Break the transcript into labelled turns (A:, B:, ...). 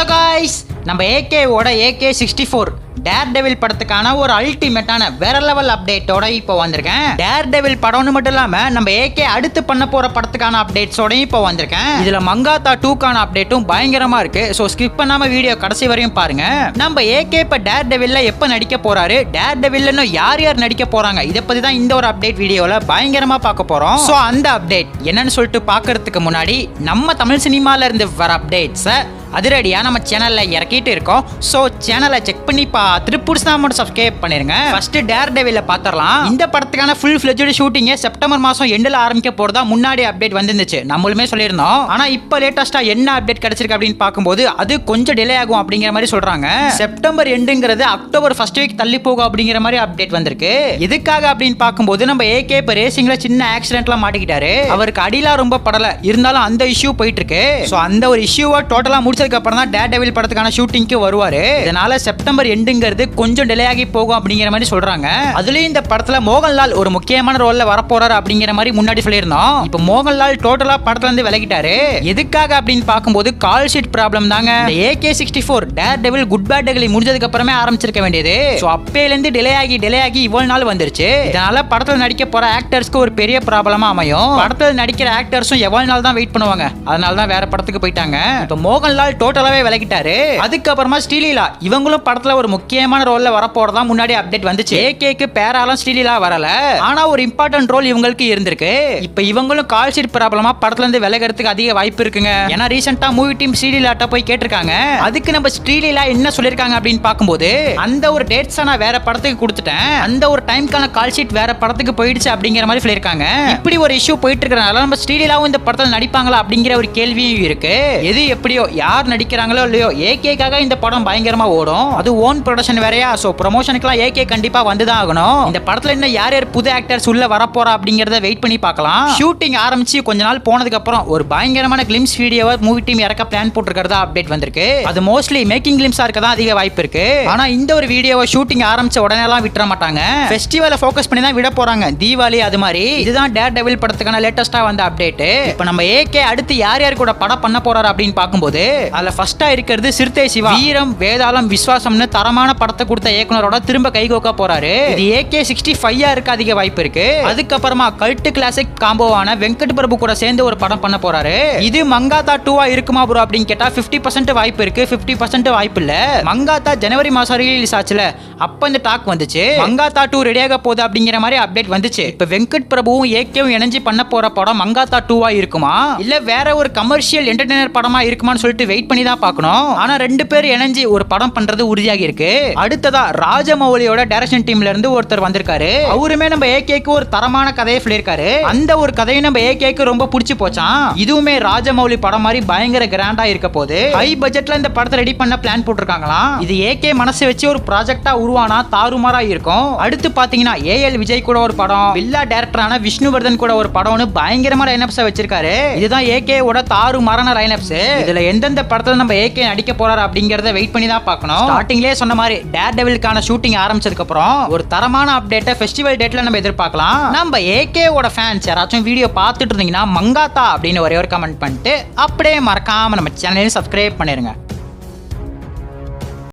A: Hello guys, நம்ம ஏகேவோட AK-64 dare devil படத்துக்கான ஒரு அல்டிமேட்டான வேற லெவல் அப்டேட்டோட இப்போ வந்திருக்கேன். டேர் டெவில் படம்னு மட்டும் இல்லாம நம்ம ஏகே அடுத்து பண்ண போற படத்துக்கான அப்டேட்ஸோடயும் இப்போ வந்திருக்கேன். இதுல மங்காத்தா 2க்கான அப்டேட்டும் பயங்கரமா இருக்கு. ஸோ ஸ்கிப் பண்ணாம வீடியோ கடைசி வரையும் பாருங்க. நம்ம ஏகே இப்ப டேர் டெவில்ல எப்ப நடிக்க போறாரு, டேர் டெவில்ல யார் யார் நடிக்க போறாங்க, இதை பத்தி தான் இந்த ஒரு அப்டேட் வீடியோல பயங்கரமா பார்க்க போறோம். ஸோ அந்த அப்டேட் என்னன்னு சொல்லிட்டு பாக்குறதுக்கு முன்னாடி நம்ம தமிழ் சினிமால இருந்து வர அப்டேட்ஸை அதிரடியா நம்ம சேனல்ல இறக்கிட்டு இருக்கோம். சோ சேனலை செக் பண்ணி பார்த்துட்டு புடிச்சா மட்டும் சப்ஸ்கிரைப் பண்ணிருங்க. ஃபர்ஸ்ட் டேர் டெவில பாத்திரலாம். இந்த படத்துக்கான ஃபுல் ஃபிளெஜ்ட் ஷூட்டிங் செப்டம்பர் மாசம் எண்டில் ஆரம்பிக்க போறதா முன்னாடி அப்டேட் வந்துருந்துச்சு. நம்மளுமே சொல்லியிருந்தோம். ஆனா இப்போ லேட்டஸ்டா என்ன அப்டேட் கிடைச்சிருக்கு அப்படின்னு பார்க்கும்போது அது கொஞ்சம் டிலே ஆகும் அப்படிங்கிற மாதிரி சொல்றாங்க. செப்டம்பர் எண்டுங்கிறது அக்டோபர் ஃபர்ஸ்ட் வீக் தள்ளி போகும் அப்படிங்கிற மாதிரி அப்டேட் வந்திருக்கு. எதுக்காக அப்படின்னு பார்க்கும்போது நம்ம ஏகே இப்ப ரேசிங்ல சின்ன ஆக்சிடென்ட்ல மாட்டிக்கிட்டாரு. அவருக்கு அடிலாம் ரொம்ப படல, இருந்தாலும் அந்த இஷ்யூ போயிட்டு இருக்கு. சோ அந்த ஒரு இஷ்யூவை டோட்டலா முடிச்சதுக்கு அப்புறம் தான் டேர் டெவில் படத்துக்கான ஷூட்டிங்க்கு வருவாரு. இதனால செப்டம்பர் எண்டுங்கிறது கொஞ்சம் டிலே ஆகி போகும் அப்படிங்கிற மாதிரி சொல்றாங்க. அதுலயும் இந்த படத்துல மோகன்லால் ஒரு முக்கியமான ரோல்ல வரப்போறாரு அப்படிங்கிற மாதிரி முன்னாடி சொல்லியிருந்தோம். இப்போ மோகன்லால் டோட்டலா படத்துல இருந்து விலகிட்டாரு. எதுக்காக அப்படின்னு பார்க்கும்போது கால் ஷீட் ப்ராப்ளம் தாங்க. AK-64 dare devil good bad ugly முடிஞ்சதுக்கு அப்புறமே ஆரம்பிச்சிருக்க வேண்டியது. சோ அப்பையில இருந்து டிலே ஆகி இவ்வளவு நாள் வந்துருச்சு. இதனால படத்துல நடிக்க போற ஆக்டர்ஸ்க்கு ஒரு பெரிய ப்ராப்ளமா அமையும். படத்துல நடிக்கிற ஆக்டர்ஸும் எவ்வளவு நாள் தான் வெயிட் பண்ணுவாங்க. அதனால தான் வேற படத்துக்கு போயிட்டாங்க. இப்போ மோகன்லால் டோட்டலாவே விலகிட்டாரு. அதுக்கப்புறமா ஸ்ரீலீலா இவங்களும் படத்துல ஒரு முக்கியமான ரோல்ல வரப்போறதா முன்னாடி அப்டேட் வந்துச்சு. ஏகேக்கு பேராலும் ஸ்ரீலீலா வரல, ஆனா ஒரு இம்பார்ட்டன்ட் ரோல் இவங்களுக்கு இருந்திருக்கு. இப்போ இவங்களும் கால் ஷீட் ப்ராப்ளமா படத்துல இருந்து விலகிறதுக்கு அதிக வாய்ப்பு இருக்குங்க. ஏன்னா ரீசெண்டா மூவி டீம் ஸ்ரீலீலாட்ட போய் கேட்டிருக்காங்க. அதுக்கு நம்ம ஸ்ரீலீலா என்ன சொல்லிருக்காங்க அப்படின்னு பார்க்கும்போது அந்த ஒரு டேட்ஸ் நான் வேற படத்துக்கு கொடுத்துட்டேன், அந்த ஒரு டைம்க்கான கால் ஷீட் வேற படத்துக்கு போயிடுச்சு அப்படிங்கிற மாதிரி சொல்லிருக்காங்க. இப்படி ஒரு இஷ்யூ போயிட்டு இருக்கறனால நம்ம ஸ்ரீலீலாவும் இந்த படத்துல நடிப்பாங்களா அப்படிங்கிற ஒரு கேள்வியும் இருக்கு. எது எப்படியோ யார் நடிக்கிறாங்களோ இல்லையோ ஏகேக்காக இந்த படம் பயங்கரமா ஓடும். அது ஓன் ப்ரொடக்ஷன் வேறையா. சோ ப்ரமோஷனுக்குலாம் ஏகே கண்டிப்பா வந்துதான் ஆகணும். இந்த படத்துல இன்னும் யார் யார் புது ஆக்டர்ஸ் உள்ள வரப்போறா அப்படிங்கறத வெயிட் பண்ணி பார்க்கலாம். ஷூட்டிங் ஆரம்பிச்சு கொஞ்ச நாள் போனதுக்கு அப்புறம் ஒரு பயங்கரமான கிளிம்ஸ் வீடியோவை மூவி டீம் இறக்க பிளான் போட்டுருக்கிறதா அப்டேட் வந்திருக்கு. அது மோஸ்ட்லி மேக்கிங் கிளிம்ஸா இருக்க தான் அதிக வாய்ப்பு இருக்கு. ஆனா இந்த ஒரு வீடியோவை ஷூட்டிங் ஆரம்பிச்ச உடனே எல்லாம் விட்டுற மாட்டாங்க. ஃபெஸ்டிவலை ஃபோக்கஸ் பண்ணி தான் விட போறாங்க. தீபாவளி அது மாதிரி. இதுதான் டேர் டெவில் படத்துக்கான லேட்டஸ்டா வந்த அப்டேட். இப்போ நம்ம ஏகே அடுத்து யார் யார் கூட படம் பண்ண போறாரு அப்படின்னு பார்க்கும்போது அதுல ஃபர்ஸ்டா இருக்கிறது சிறுத்தை சிவா. வீரம், வேதாளம், விஸ்வாசம்னு தரமான படத்தை கொடுத்த இயக்குனரோட திரும்ப கைகோக்க போறாரு. இது AK-65 இருக்க அதிக வாய்ப்பு இருக்கு. அதுக்கப்புறமா கல்ட் கிளாசிக் காம்போவான வெங்கட் பிரபு கூட சேர்ந்து ஒரு படம் பண்ண போறாரு. இது மங்காத்தா 2 இருக்குமா ப்ரோ அப்படின்னு கேட்டா 50% வாய்ப்பு இருக்கு, 50% வாய்ப்பு இல்ல. மங்காத்தா ஜனவரி மாசம் ரிலீஸ் ஆச்சுல, அப்ப இந்த டாக் வந்துச்சு மங்காத்தா 2 ரெடியாக போகுது அப்படிங்கிற மாதிரி அப்டேட் வந்துச்சு. இப்ப வெங்கட் பிரபுவும் ஏகேவும் இணைஞ்சு பண்ண போற படம் மங்காத்தா 2 இருக்குமா இல்ல வேற ஒரு கமர்ஷியல் என்டர்டெய்னர் படமா இருக்குமான்னு சொல்லிட்டு வெயிட் பண்ணி தான் பார்க்கணும். ஆனா ரெண்டு பேர் இணைஞ்சு ஒரு படம் பண்றது உறுதியாகி இருக்கு. அடுத்ததா ராஜமௌலியோட டைரக்ஷன் டீம்ல இருந்து ஒருத்தர் வந்திருக்காரு. அவருமே நம்ம ஏகேக்கு ஒரு தரமான கதையை சொல்லியிருக்காரு. அந்த ஒரு கதையை நம்ம ஏகேக்கு ரொம்ப பிடிச்சு போச்சான். இதுவுமே ராஜமௌலி படம் மாதிரி பயங்கர கிராண்டா இருக்க போது ஹை பட்ஜெட்ல இந்த படத்தை ரெடி பண்ண பிளான் போட்டிருக்காங்களாம். இது ஏகே மனசு வச்சு ஒரு ப்ராஜெக்டா உருவானா தாறுமாறா இருக்கும். அடுத்து பாத்தீங்கன்னா AL விஜய் கூட ஒரு படம், வில்லா டைரக்டரான விஷ்ணுவர்தன் கூட ஒரு படம்னு பயங்கரமான லைனப்ஸ் வச்சிருக்காரு. இதுதான் ஏகேவோட தாறுமாறான லைனப்ஸ். இதுல எந்தெந்த படத்துல நம்ம ஏகே நடிக்க போறாரு அப்படிங்கறத வெயிட் பண்ணி தான் பார்க்கணும். ஸ்டார்டிங்லயே சொன்ன மாதிரி டேர் டெவிலுக்கான ஷூட்டிங் ஆரம்பிச்சதுக்கு அப்புறம் ஒரு தரமான அப்டேட்டை ஃபெஸ்டிவல் டேட்ல நம்ம எதிர்பார்க்கலாம். நம்ம ஏகேவோட ஃபேன்ஸ் யாராச்சும் வீடியோ பார்த்துட்டு இருந்தீங்கன்னா மங்காத்தா அப்படின்னு ஒரே ஒரு கமெண்ட் பண்ணிட்டு அப்படியே மறக்காம நம்ம சேனலையும் சப்ஸ்கிரைப் பண்ணிருங்க.